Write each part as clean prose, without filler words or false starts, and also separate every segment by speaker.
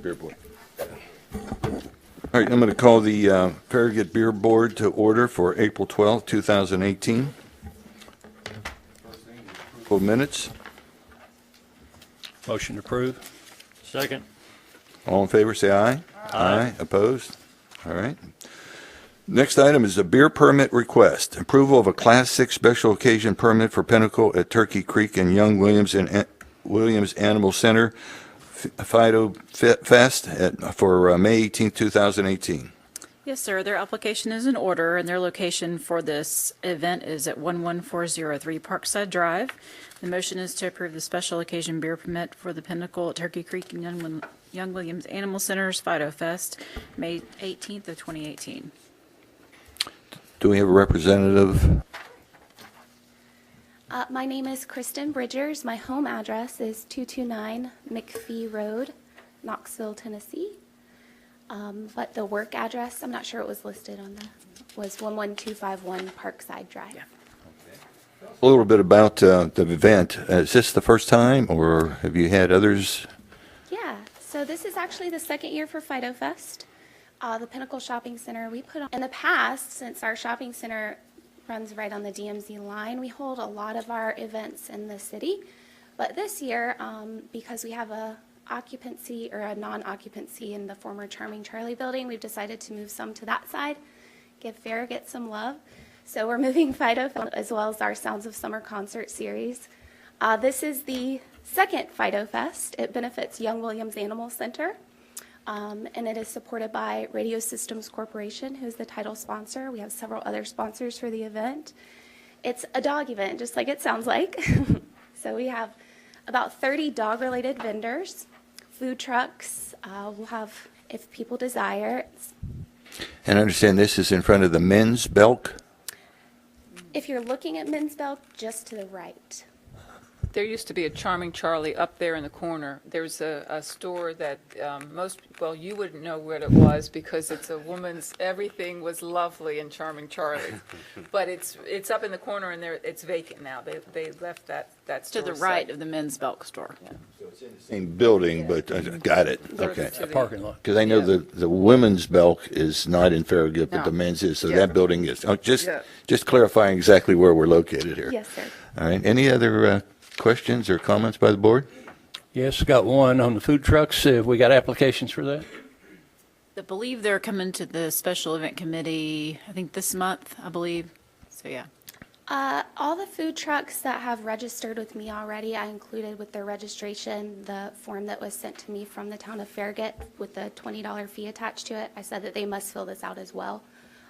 Speaker 1: Beer Board. All right, I'm going to call the Farragut Beer Board to order for April 12, 2018. Full minutes.
Speaker 2: Motion approved.
Speaker 3: Second.
Speaker 1: All in favor, say aye. Aye. Opposed? All right. Next item is a beer permit request. Approval of a Class 6 special occasion permit for Pinnacle at Turkey Creek and Young Williams and Williams Animal Center Fido Fest for May 18, 2018.
Speaker 4: Yes, sir. Their application is in order, and their location for this event is at 11403 Parkside Drive. The motion is to approve the special occasion beer permit for the Pinnacle at Turkey Creek and Young Williams Animal Center's Fido Fest, May 18th of 2018.
Speaker 1: Do we have a representative?
Speaker 5: My name is Kristen Bridgers. My home address is 229 McPhee Road, Knoxville, Tennessee. But the work address, I'm not sure it was listed on was 11251 Parkside Drive.
Speaker 4: Yeah.
Speaker 1: A little bit about the event. Is this the first time, or have you had others?
Speaker 5: Yeah, so this is actually the second year for Fido Fest. The Pinnacle Shopping Center, we put on, in the past, since our shopping center runs right on the DMZ line, we hold a lot of our events in the city. But this year, because we have a occupancy or a non-occupancy in the former Charming Charlie building, we've decided to move some to that side, give Farragut some love. So we're moving Fido as well as our Sounds of Summer concert series. This is the second Fido Fest. It benefits Young Williams Animal Center. And it is supported by Radio Systems Corporation, who's the title sponsor. We have several other sponsors for the event. It's a dog event, just like it sounds like. So we have about 30 dog-related vendors, food trucks. We'll have, if people desire.
Speaker 1: And I understand this is in front of the men's Belk.
Speaker 5: If you're looking at Men's Belk, just to the right.
Speaker 6: There used to be a Charming Charlie up there in the corner. There's a store that well, you wouldn't know what it was because it's a woman's, everything was lovely in Charming Charlie. But it's up in the corner and it's vacant now. They left that store.
Speaker 4: To the right of the men's Belk store.
Speaker 6: Yeah.
Speaker 1: So it's in the same building, but got it. Okay.
Speaker 6: To
Speaker 2: A
Speaker 6: the-
Speaker 2: parking lot.
Speaker 1: Because I know the women's Belk is not in Farragut, but
Speaker 6: No.
Speaker 1: the men's is. So
Speaker 6: Yeah.
Speaker 1: that building is. Oh, just
Speaker 6: Yeah.
Speaker 1: clarifying exactly where we're located here.
Speaker 5: Yes, sir.
Speaker 1: All right. Any other questions or comments by the board?
Speaker 2: Yes, got one on the food trucks. Have we got applications for that?
Speaker 4: I believe they're coming to the special event committee, I think this month, I believe. So, yeah.
Speaker 5: All the food trucks that have registered with me already, I included with their registration the form that was sent to me from the town of Farragut with the $20 fee attached to it. I said that they must fill this out as well.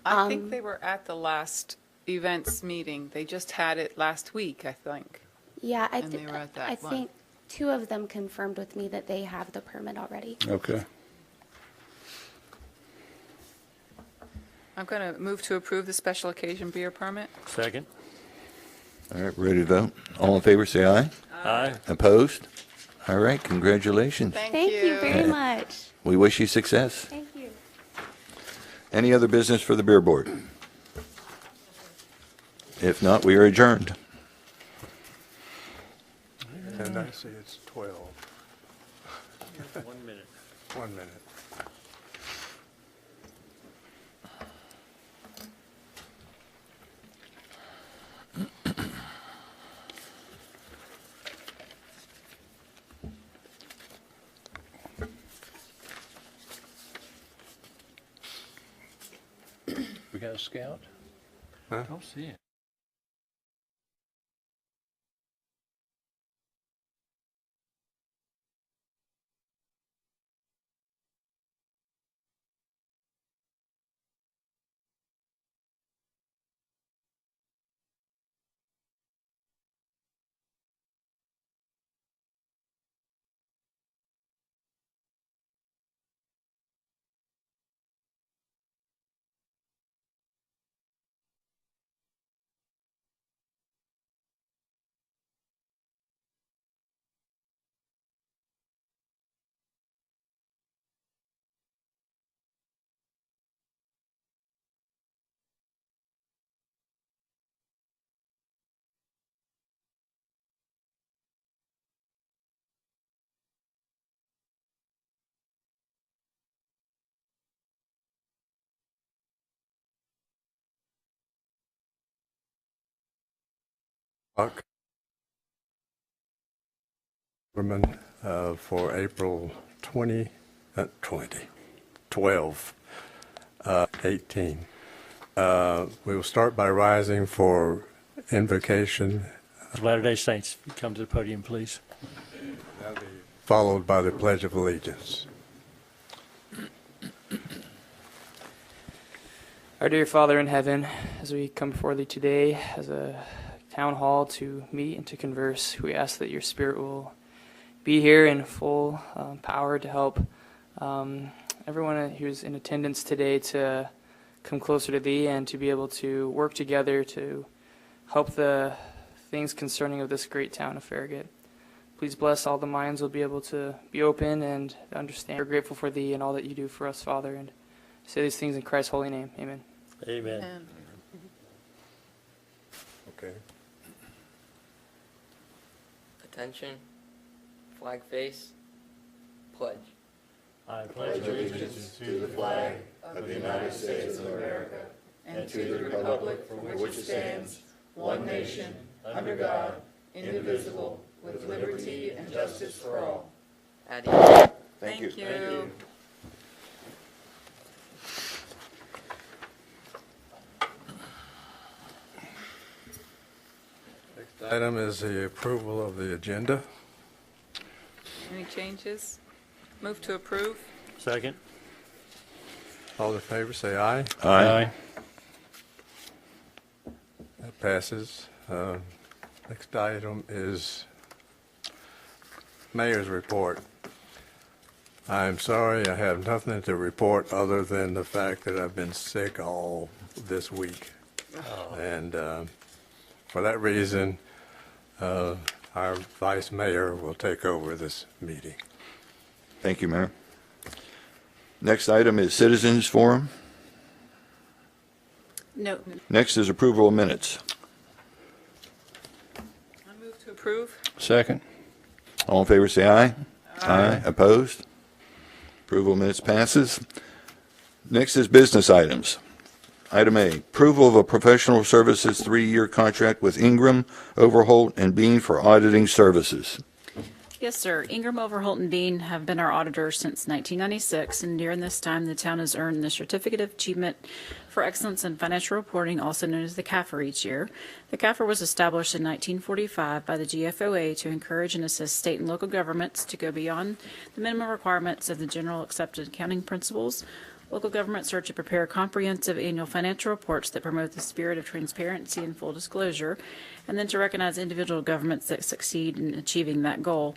Speaker 6: I think they were at the last events meeting. They just had it last week, I think.
Speaker 5: Yeah,
Speaker 6: And they were at that
Speaker 5: I
Speaker 6: one.
Speaker 5: think two of them confirmed with me that they have the permit already.
Speaker 2: Okay.
Speaker 6: I'm going to move to approve the special occasion beer permit.
Speaker 3: Second.
Speaker 1: All right. Ready to vote? All in favor, say aye.
Speaker 3: Aye.
Speaker 1: Opposed? All right. Congratulations.
Speaker 5: Thank you very much.
Speaker 1: We wish you success.
Speaker 5: Thank you.
Speaker 1: Any other business for the beer board? If not, we are adjourned.
Speaker 7: And I see it's 12.
Speaker 3: 1 minute.
Speaker 7: 1 minute.
Speaker 2: We got a scout?
Speaker 7: Huh?
Speaker 3: Don't see it.
Speaker 7: Buck. For April 12, 18. We will start by rising for invocation,
Speaker 3: Latter-day Saints, come to the podium, please.
Speaker 7: followed by the Pledge of Allegiance.
Speaker 8: Our dear Father in heaven, as we come before thee today as a town hall to meet and to converse, we ask that your Spirit will be here in full power to help everyone who's in attendance today to come closer to thee and to be able to work together to help the things concerning of this great town of Farragut. Please bless all the minds will be able to be open and understand. We're grateful for thee and all that you do for us, Father, and say these things in Christ's holy name. Amen.
Speaker 3: Amen.
Speaker 6: And
Speaker 7: Okay.
Speaker 9: Attention, flag face, pledge.
Speaker 3: I pledge allegiance to the flag of the United States of America
Speaker 6: and to the republic for which it stands, one nation, under God, indivisible, with liberty and justice for all.
Speaker 9: Adios.
Speaker 6: Thank you.
Speaker 7: Next item is the approval of the agenda.
Speaker 6: Any changes? Move to approve.
Speaker 3: Second.
Speaker 7: All in favor, say aye.
Speaker 2: Aye.
Speaker 7: That passes. Next item is Mayor's report. I'm sorry, I have nothing to report other than the fact that I've been sick all this week. And for that reason, our Vice Mayor will take over this meeting.
Speaker 1: Thank you, Mayor. Next item is Citizens Forum.
Speaker 4: No,
Speaker 1: Next is approval of minutes.
Speaker 6: I move to approve.
Speaker 2: Second.
Speaker 1: All in favor, say aye. Aye. Opposed? Approval of minutes passes. Next is business items. Item A, approval of a professional services 3-year contract with Ingram, Overholt, and Bean for auditing services.
Speaker 4: yes, sir. Ingram, Overholt, and Bean have been our auditors since 1996, and during this time, the town has earned the Certificate of Achievement for Excellence in Financial Reporting, also known as the CAFR, each year. The CAFR was established in 1945 by the GFOA to encourage and assist state and local governments to go beyond the minimum requirements of the general accepted accounting principles. Local governments are to prepare comprehensive annual financial reports that promote the spirit of transparency and full disclosure, and then to recognize individual governments that succeed in achieving that goal.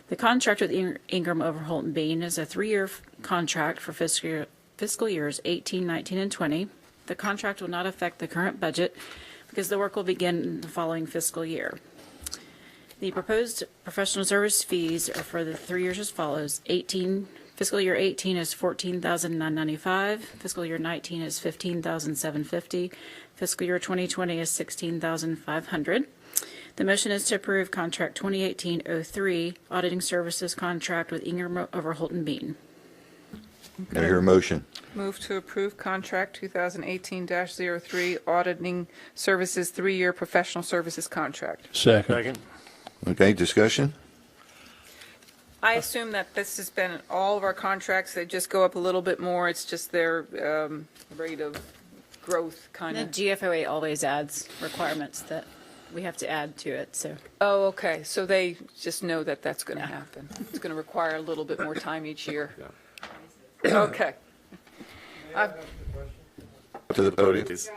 Speaker 4: The contract with Ingram, Overholt, and Bean is a 3-year contract for fiscal years 18, 19, and 20. The contract will not affect the current budget because the work will begin in the following fiscal year. The proposed professional service fees are for the 3 years as follows. Fiscal year 18 is $14,995. Fiscal year 19 is $15,750. Fiscal year 2020 is $16,500. The motion is to approve contract 2018-03 auditing services contract with Ingram, Overholt, and Bean.
Speaker 1: May I hear a motion?
Speaker 6: Move to approve contract 2018-03 auditing services 3-year professional services contract.
Speaker 2: Second.
Speaker 3: Second.
Speaker 1: Okay, discussion?
Speaker 6: I assume that this has been in all of our contracts. They just go up a little bit more. It's just their rate of growth kind
Speaker 4: The
Speaker 6: of.
Speaker 4: GFOA always adds requirements that we have to add to it, so.
Speaker 6: Oh, okay. So they just know that that's going to happen. It's going to require a little bit more time each year. Okay.
Speaker 1: To the podium.
Speaker 6: There's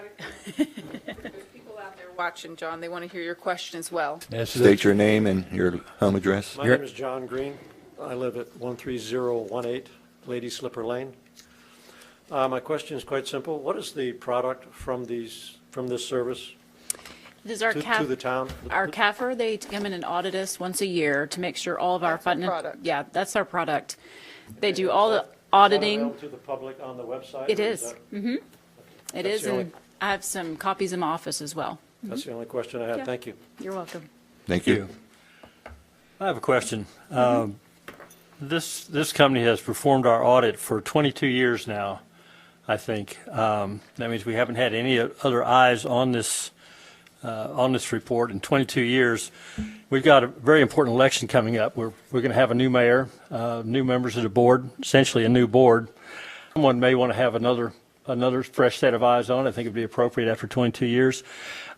Speaker 6: people out there watching, John. They want to hear your question as well.
Speaker 2: Yes,
Speaker 1: State your name and your home address.
Speaker 3: My name is John Green. I live at 13018 Lady Slipper Lane. My question is quite simple. What is the product from this service
Speaker 4: This is our
Speaker 3: to the town?
Speaker 4: Our CAFR, they come in and audit us once a year to make sure all of our
Speaker 6: That's our
Speaker 4: funding.
Speaker 6: product.
Speaker 4: Yeah, that's our product. They do all the auditing.
Speaker 3: Available to the public on the website?
Speaker 4: It
Speaker 3: or
Speaker 4: is.
Speaker 3: that-
Speaker 4: It
Speaker 3: That's
Speaker 4: is,
Speaker 3: the only-
Speaker 4: and I have some copies in my office as well.
Speaker 3: That's the only question I have.
Speaker 4: Yeah.
Speaker 3: Thank you.
Speaker 4: You're welcome.
Speaker 1: Thank you.
Speaker 3: I have a question. This company has performed our audit for 22 years now, I think. That means we haven't had any other eyes on this
Speaker 2: on this report in 22 years. We've got a very important election coming up. We're going to have a new mayor, new members of the board, essentially a new board. Someone may want to have another fresh set of eyes on it. I think it would be appropriate after 22 years.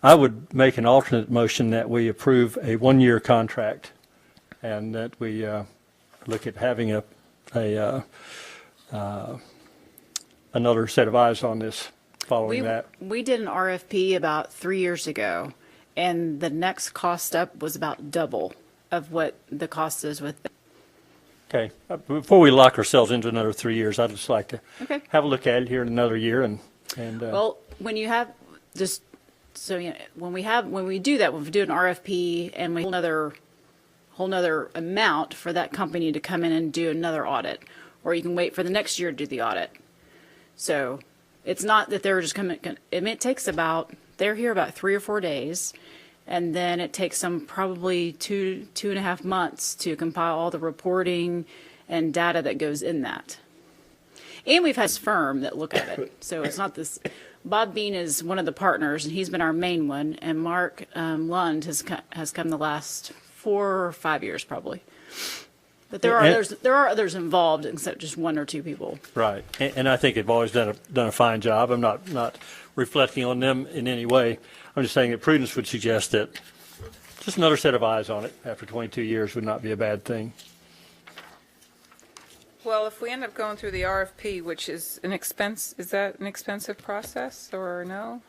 Speaker 2: I would make an alternate motion that we approve a one-year contract and that we look at having another set of eyes on this following that.
Speaker 4: We did an RFP about 3 years ago, and the next cost up was about double of what the cost is with.
Speaker 2: Okay. Before we lock ourselves into another 3 years, I'd just like to
Speaker 4: Okay.
Speaker 2: have a look at it here in another year and
Speaker 4: Well, when you have just so you know, when we do that, when we do an RFP and we whole nother amount for that company to come in and do another audit, or you can wait for the next year to do the audit. So it's not that they're just coming. I mean, it takes they're here about 3 or 4 days, and then it takes them probably 2.5 months to compile all the reporting and data that goes in that. And we've had this firm that look at it. So it's not this. Bob Bean is one of the partners, and he's been our main one. And Mark Lund has come the last 4 or 5 years probably. But there are others involved except just 1 or 2 people.
Speaker 2: right. And I think they've always done a fine job. I'm not reflecting on them in any way. I'm just saying that prudence would suggest that just another set of eyes on it after 22 years would not be a bad thing.
Speaker 6: Well, if we end up going through the RFP, which is is that an expensive process or no?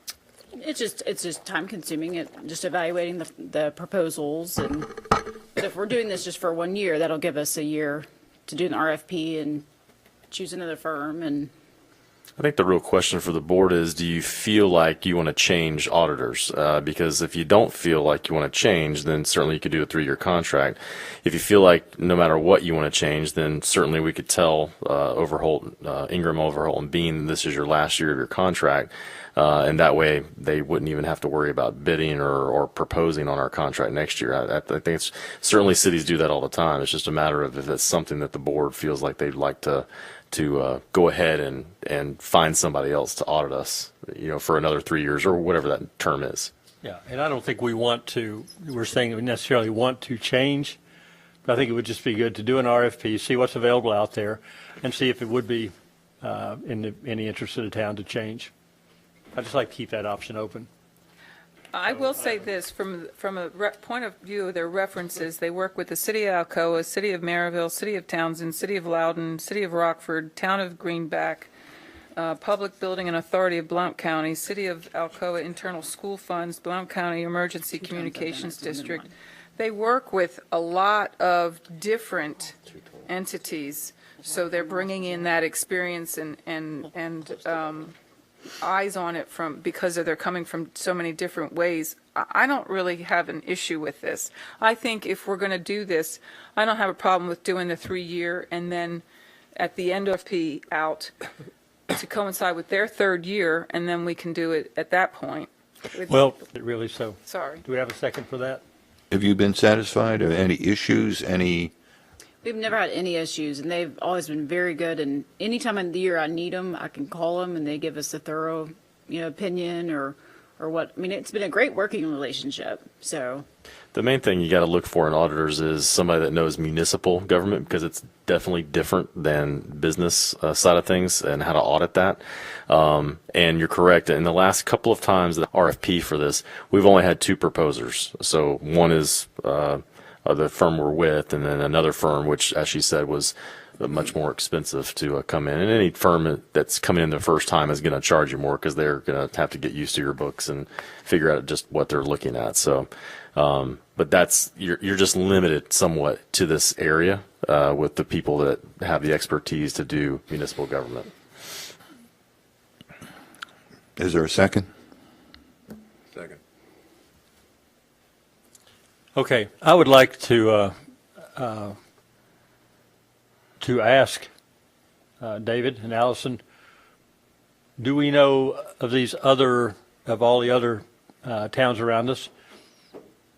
Speaker 4: It's just time consuming. Just evaluating the proposals, but if we're doing this just for 1 year, that'll give us a year to do an RFP and choose another firm. And
Speaker 10: I think the real question for the board is, do you feel like you want to change auditors? Because if you don't feel like you want to change, then certainly you could do a 3-year contract. If you feel like no matter what you want to change, then certainly we could tell Ingram, Overholt, and Bean, this is your last year of your contract. And that way they wouldn't even have to worry about bidding or proposing on our contract next year. I think certainly cities do that all the time. It's just a matter of if it's something that the board feels like they'd like to go ahead and find somebody else to audit us, for another 3 years or whatever that term is.
Speaker 2: Yeah, and I don't think we're saying that we necessarily want to change, but I think it would just be good to do an RFP, see what's available out there, and see if it would be in any interest of the town to change. I'd just like to keep that option open.
Speaker 6: I will say this, from a point of view of their references, they work with the City of Alcoa, City of Maryville, City of Townsend, City of Loudoun, City of Rockford, Town of Greenback, Public Building and Authority of Blount County, City of Alcoa Internal School Funds, Blount County Emergency Communications District. They work with a lot of different entities, so they're bringing in that experience and eyes on it because they're coming from so many different ways. I don't really have an issue with this. I think if we're going to do this, I don't have a problem with doing the 3-year and then at the end of P out to coincide with their 3rd year, and then we can do it at that point.
Speaker 2: Well, really so.
Speaker 6: Sorry.
Speaker 2: Do we have a second for that?
Speaker 1: Have you been satisfied? Or any issues?
Speaker 4: we've never had any issues, and they've always been very good. And any time of the year I need them, I can call them, and they give us a thorough, opinion or what. I mean, it's been a great working relationship. So
Speaker 10: the main thing you got to look for in auditors is somebody that knows municipal government, because it's definitely different than business side of things and how to audit that. And you're correct. In the last couple of times the RFP for this, we've only had 2 proposers. So one is the firm we're with, and then another firm, which, as she said, was much more expensive to come in. And any firm that's coming in the first time is going to charge you more because they're going to have to get used to your books and figure out just what they're looking at. So, but that's you're just limited somewhat to this area with the people that have the expertise to do municipal government.
Speaker 1: Is there a second?
Speaker 7: Second.
Speaker 2: Okay, I would like to ask David and Allison, do we know of all the other towns around us?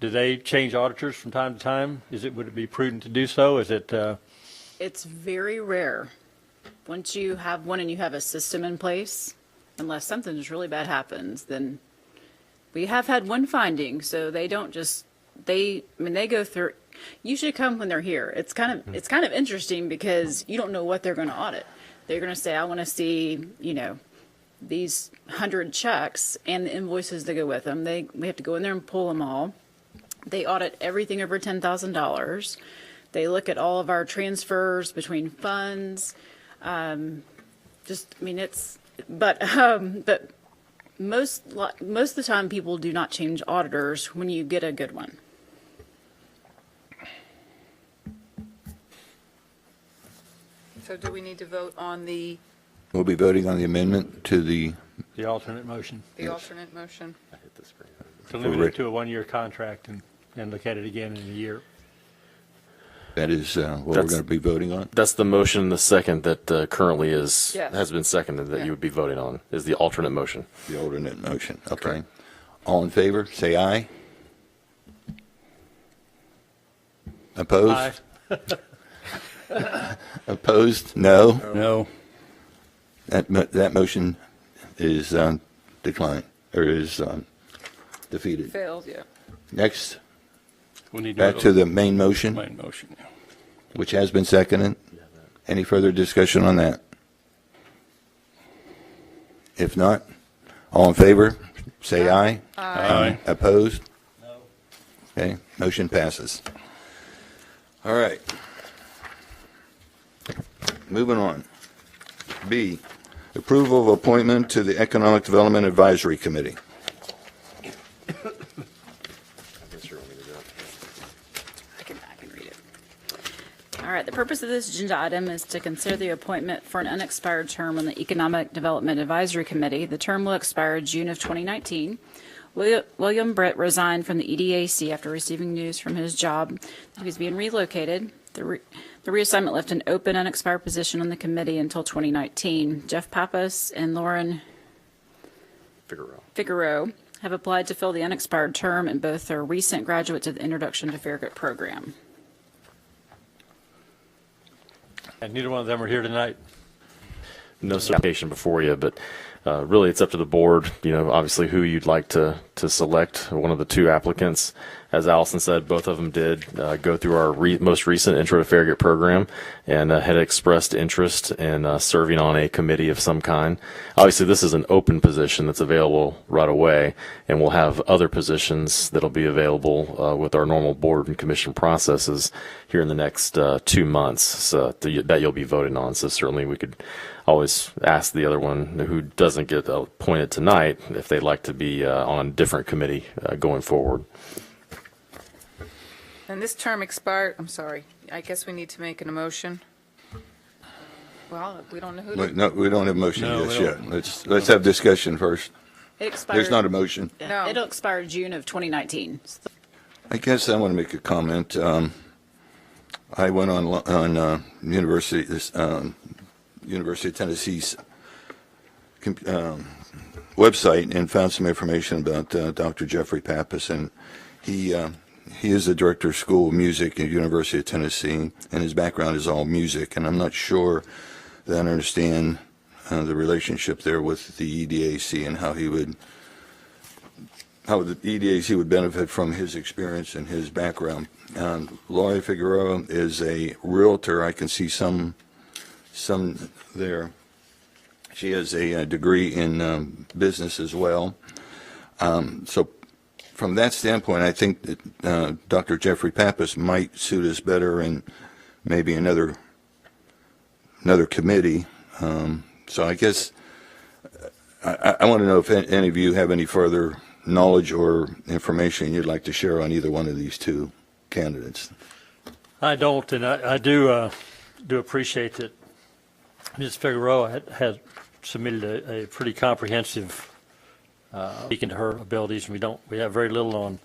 Speaker 2: Do they change auditors from time to time? Would it be prudent to do so?
Speaker 4: it's very rare. Once you have one and you have a system in place, unless something just really bad happens, then we have had one finding, so they don't just, they go through, you should come when they're here. It's kind of interesting because you don't know what they're going to audit. They're going to say, I want to see, these 100 checks and the invoices that go with them. We have to go in there and pull them all. They audit everything over $10,000. They look at all of our transfers between funds. But most of the time people do not change auditors when you get a good one.
Speaker 6: So do we need to vote on the
Speaker 1: We'll be voting on the amendment to the,
Speaker 2: alternate motion.
Speaker 6: alternate motion?
Speaker 2: To limit it to a one-year contract and look at it again in a year.
Speaker 1: that is what we're
Speaker 10: That's-
Speaker 1: going to be voting on?
Speaker 10: That's the motion, the second that currently
Speaker 6: Yes.
Speaker 10: has been seconded that
Speaker 6: Yeah.
Speaker 10: you would be voting on is the alternate motion.
Speaker 1: The alternate motion, okay.
Speaker 10: Correct.
Speaker 1: All in favor, say aye. Opposed? Opposed? No.
Speaker 2: No.
Speaker 1: That motion is declined, or is defeated.
Speaker 6: Failed, yeah.
Speaker 1: Next,
Speaker 2: We need
Speaker 1: back to the main motion,
Speaker 2: main motion.
Speaker 1: which has been seconded. Any further discussion on that? If not, all in favor, say aye.
Speaker 2: Aye.
Speaker 1: Opposed? No. Okay, motion passes. All right. Moving on. B, approval of appointment to the Economic Development Advisory Committee.
Speaker 4: I can read it. All right, the purpose of this agenda item is to consider the appointment for an unexpired term on the Economic Development Advisory Committee. The term will expire June of 2019. William Britt resigned from the EDAC after receiving news from his job that he was being relocated. The reassignment left an open, unexpired position on the committee until 2019. Jeff Pappas and Lauren Figueroa have applied to fill the unexpired term, and both are recent graduates of the Introduction to Farragut program.
Speaker 2: And neither one of them are here tonight.
Speaker 10: No certification before you, but really it's up to the board, obviously who you'd like to select, one of the two applicants. As Allison said, both of them did go through our most recent Intro to Farragut program and had expressed interest in serving on a committee of some kind. Obviously, this is an open position that's available right away, and we'll have other positions that'll be available with our normal board and commission processes here in the next 2 months that you'll be voting on. So certainly we could always ask the other one who doesn't get appointed tonight if they'd like to be on a different committee going forward.
Speaker 6: And this term expired, I'm sorry, I guess we need to make an motion. Well, we don't know who to.
Speaker 1: No, we don't have motion
Speaker 2: No,
Speaker 1: just
Speaker 2: we
Speaker 1: yet.
Speaker 2: don't.
Speaker 1: Let's have discussion first.
Speaker 4: It expired.
Speaker 1: There's not a motion.
Speaker 6: No.
Speaker 4: It'll expire June of 2019.
Speaker 1: I guess I want to make a comment. I went on University of Tennessee's website and found some information about Dr. Jeffrey Pappas, and he is the director of School of Music at University of Tennessee, and his background is all music, and I'm not sure that I understand the relationship there with the EDAC and how the EDAC would benefit from his experience and his background. Laurie Figueroa is a realtor. I can see some there. She has a degree in business as well. So from that standpoint, I think that Dr. Jeffrey Pappas might suit us better in maybe another committee. So I guess I want to know if any of you have any further knowledge or information you'd like to share on either one of these two candidates.
Speaker 2: I don't, and I do appreciate that Ms. Figueroa had submitted a pretty comprehensive, speaking to her abilities, and we have very little on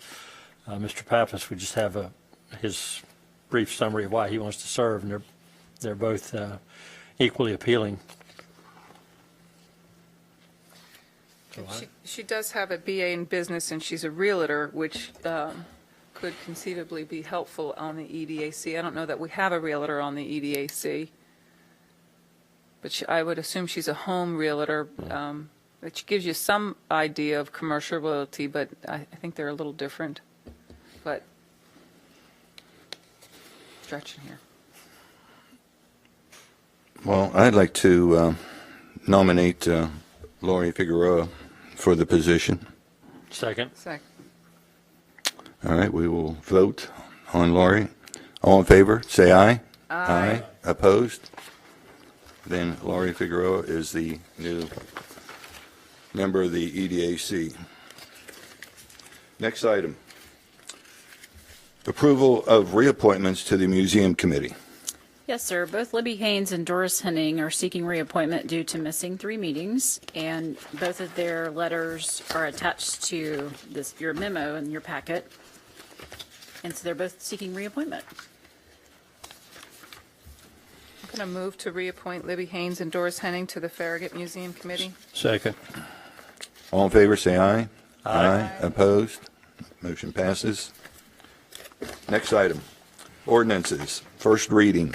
Speaker 2: Mr. Pappas. We just have his brief summary of why he wants to serve, and they're both equally appealing.
Speaker 6: She does have a BA in business, and she's a realtor, which could conceivably be helpful on the EDAC. I don't know that we have a realtor on the EDAC, but I would assume she's a home realtor. which gives you some idea of commercial realty, but I think they're a little different. But stretching here.
Speaker 1: Well, I'd like to nominate Lori Figueroa for the position.
Speaker 2: Second.
Speaker 6: Second.
Speaker 1: All right, we will vote on Lori. All in favor, say aye. Aye. Opposed? Then Lori Figueroa is the new member of the EDAC. Next item. Approval of reappointments to the Museum Committee.
Speaker 4: Yes, sir. Both Libby Haynes and Doris Henning are seeking reappointment due to missing 3 meetings, and both of their letters are attached to your memo in your packet. And so they're both seeking reappointment.
Speaker 6: I'm going to move to reappoint Libby Haynes and Doris Henning to the Farragut Museum Committee.
Speaker 2: Second.
Speaker 1: All in favor, say aye. Aye. Opposed? Motion passes. Next item, ordinances, first reading.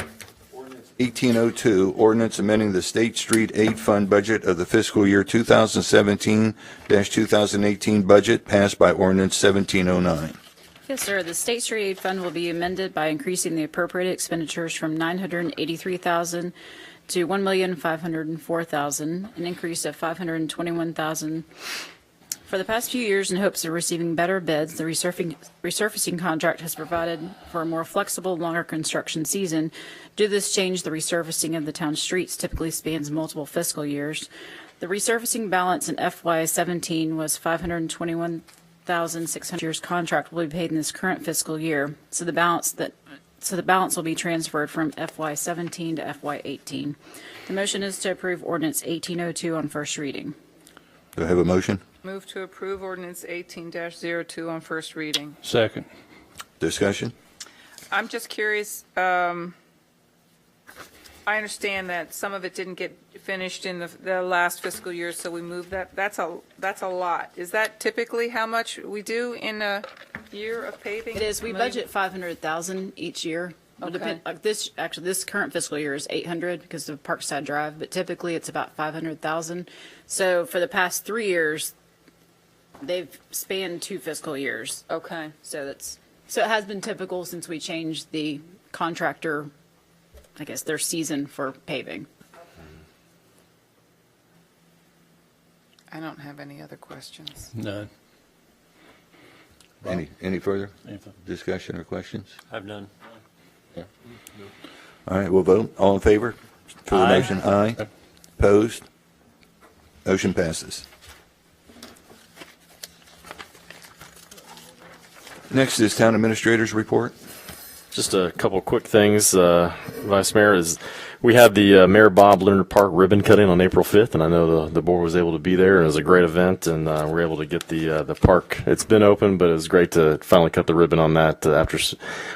Speaker 1: 1802, ordinance amending the State Street Aid Fund budget of the fiscal year 2017-2018 budget passed by ordinance 1709.
Speaker 4: Yes, sir. The State Street Aid Fund will be amended by increasing the appropriated expenditures from $983,000 to $1,504,000, an increase of $521,000. For the past few years, in hopes of receiving better bids, the resurfacing contract has provided for a more flexible, longer construction season. Due to this change, the resurfacing of the town streets typically spans multiple fiscal years. The resurfacing balance in FY17 was $521,600. Year's contract will be paid in this current fiscal year, so the balance will be transferred from FY17 to FY18. The motion is to approve ordinance 1802 on first reading.
Speaker 1: Do I have a motion?
Speaker 6: Move to approve ordinance 18-02 on first reading.
Speaker 2: Second.
Speaker 1: Discussion?
Speaker 6: I'm just curious, I understand that some of it didn't get finished in the last fiscal year, so we moved that. That's a lot. Is that typically how much we do in a year of paving?
Speaker 4: It is. We budget $500,000 each year.
Speaker 6: Okay.
Speaker 4: This current fiscal year is $800,000 because of Parkside Drive, but typically it's about $500,000. So for the past 3 years, they've spanned 2 fiscal years.
Speaker 6: Okay.
Speaker 4: So it has been typical since we changed the contractor, I guess, their season for paving.
Speaker 6: I don't have any other questions.
Speaker 2: None.
Speaker 1: Any further
Speaker 2: Anything.
Speaker 1: discussion or questions?
Speaker 2: I've none.
Speaker 1: All right, we'll vote. All in favor for the
Speaker 2: Aye.
Speaker 1: motion? Aye. Opposed? Motion passes. Next is Town Administrator's Report.
Speaker 10: Just a couple quick things, Vice Mayor, is we had the Mayor Bob Leonard Park ribbon cutting on April 5th, and I know the board was able to be there. It was a great event, and we were able to get the park. It's been open, but it was great to finally cut the ribbon on that after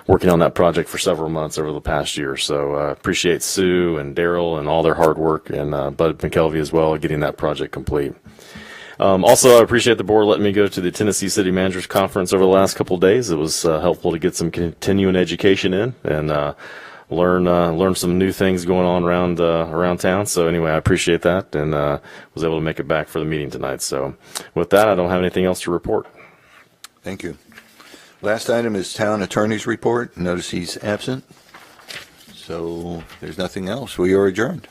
Speaker 10: working on that project for several months over the past year. So appreciate Sue and Daryl and all their hard work, and Bud McKelvey as well, getting that project complete. Also, I appreciate the board letting me go to the Tennessee City Managers Conference over the last couple of days. It was helpful to get some continuing education in and learn some new things going on around town. So anyway, I appreciate that and was able to make it back for the meeting tonight. So with that, I don't have anything else to report.
Speaker 1: Thank you. Last item is Town Attorney's Report. Notice he's absent. So there's nothing else. We are adjourned.